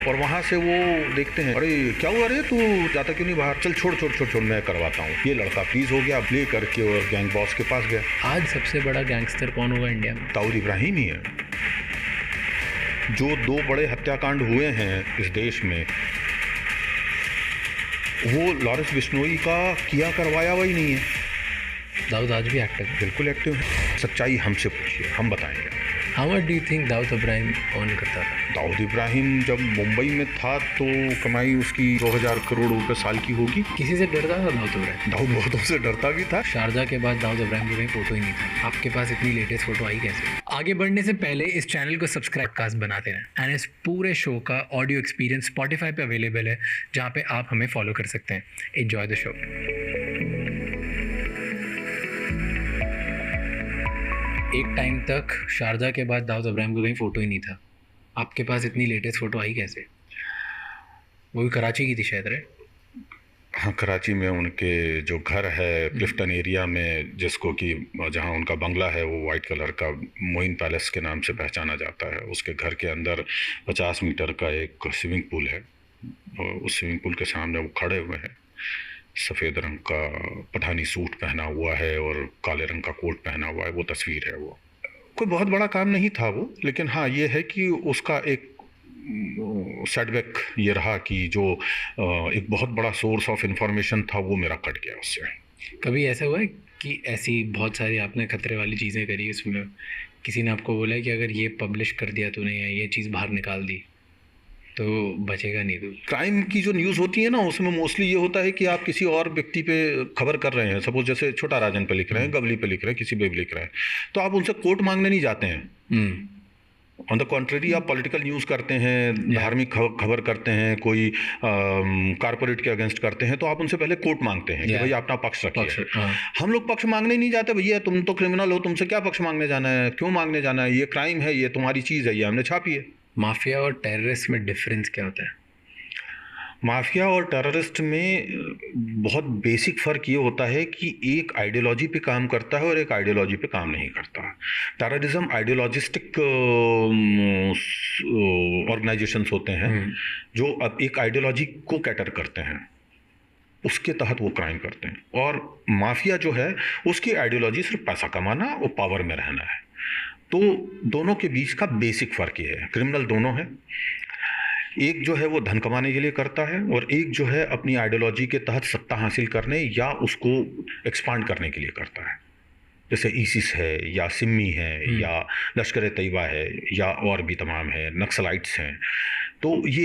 और वहाँ से वो देखते हैं, अरे क्या हुआ रे, तू जाता क्यों नहीं बाहर, चल छोड़ मैं करवाता हूँ। ये लड़का प्लीज हो गया, प्ले करके और गैंग बॉस के पास गया। आज सबसे बड़ा गैंगस्टर कौन होगा इंडिया में? दाऊद इब्राहिम ही है। जो 2 बड़े हत्याकांड हुए हैं इस देश में, वो लॉरेंस बिश्नोई का किया करवाया वही नहीं है। दाऊद आज भी एक्टिव है? बिल्कुल एक्टिव है। सच्चाई हमसे पूछिए, हम बताएंगे। How much do you think Dawood Ibrahim earn करता था? दाऊद इब्राहिम जब मुंबई में था तो कमाई उसकी 2000 करोड़ रुपए साल की होगी। किसी से डरता था दाऊद इब्राहिम? दाऊद बहुतों से डरता भी था। शारजा के बाद दाऊद इब्राहिम की कहीं फोटो ही नहीं था। आपके पास इतनी लेटेस्ट फोटो आई कैसे? आगे बढ़ने से पहले इस चैनल को सब्सक्राइब कास्ट बनाते रहें। एंड इस पूरे शो का ऑडियो एक्सपीरियंस स्पॉटिफाई पे अवेलेबल है, जहाँ पे आप हमें फॉलो कर सकते हैं। Enjoy the show. एक टाइम तक शारजा के बाद दाऊद इब्राहिम को कहीं फ़ोटो ही नहीं था। आपके पास इतनी लेटेस्ट फ़ोटो आई कैसे? वो भी कराची की थी शायद, रे? हाँ, कराची में उनके जो घर है क्लिफ्टन एरिया में, जिसको कि जहाँ उनका बंगला है वो वाइट कलर का मोइन पैलेस के नाम से पहचाना जाता है। उसके घर के अंदर 50 मीटर का एक स्विमिंग पूल है। उस स्विमिंग पूल के सामने वो खड़े हुए हैं। सफ़ेद रंग का पठानी सूट पहना हुआ है और काले रंग का कोट पहना हुआ है। वो तस्वीर है। वो कोई बहुत बड़ा काम नहीं था वो, लेकिन हाँ ये है कि उसका एक सेटबैक ये रहा कि जो एक बहुत बड़ा सोर्स ऑफ इंफॉर्मेशन था वो मेरा कट गया उससे। कभी ऐसा हुआ है कि ऐसी बहुत सारी आपने खतरे वाली चीज़ें करी, उसमें किसी ने आपको बोला है कि अगर ये पब्लिश कर दिया तूने या ये चीज़ बाहर निकाल दी तो बचेगा नहीं तू? क्राइम की जो न्यूज़ होती है ना, उसमें मोस्टली ये होता है कि आप किसी और व्यक्ति पे खबर कर रहे हैं। सपोज जैसे छोटा राजन पे लिख रहे हैं, गवली पे लिख रहे हैं, किसी पे भी लिख रहे हैं, तो आप उनसे कोर्ट मांगने नहीं जाते हैं। ऑन द कॉन्ट्रेरी आप पॉलिटिकल न्यूज़ करते हैं, धार्मिक खबर करते हैं, कोई कारपोरेट के अगेंस्ट करते हैं, तो आप उनसे पहले कोर्ट मांगते हैं कि भाई अपना पक्ष रखिए। हम लोग पक्ष मांगने नहीं जाते। भैया तुम तो क्रिमिनल हो, तुमसे क्या पक्ष मांगने जाना है, क्यों मांगने जाना है, ये क्राइम है, ये तुम्हारी चीज़ है, ये हमने छापी है। माफिया और टेररिस्ट में डिफरेंस क्या होता है? माफिया और टेररिस्ट में बहुत बेसिक फ़र्क ये होता है कि एक आइडियोलॉजी पे काम करता है और एक आइडियोलॉजी पे काम नहीं करता। टेररिज्म आइडियोलॉजिस्टिक ऑर्गेनाइजेशंस होते हैं जो अब एक आइडियोलॉजी को कैटर करते हैं, उसके तहत वो क्राइम करते हैं। और माफिया जो है उसकी आइडियोलॉजी सिर्फ पैसा कमाना और पावर में रहना है। तो दोनों के बीच का बेसिक फ़र्क ये है। क्रिमिनल दोनों है, एक जो है वो धन कमाने के लिए करता है और एक जो है अपनी आइडियोलॉजी के तहत सत्ता हासिल करने या उसको एक्सपांड करने के लिए करता है। जैसे ISIS है या सिमी है या लश्कर-ए-तैयबा है या और भी तमाम है, नक्सलाइट्स हैं। तो ये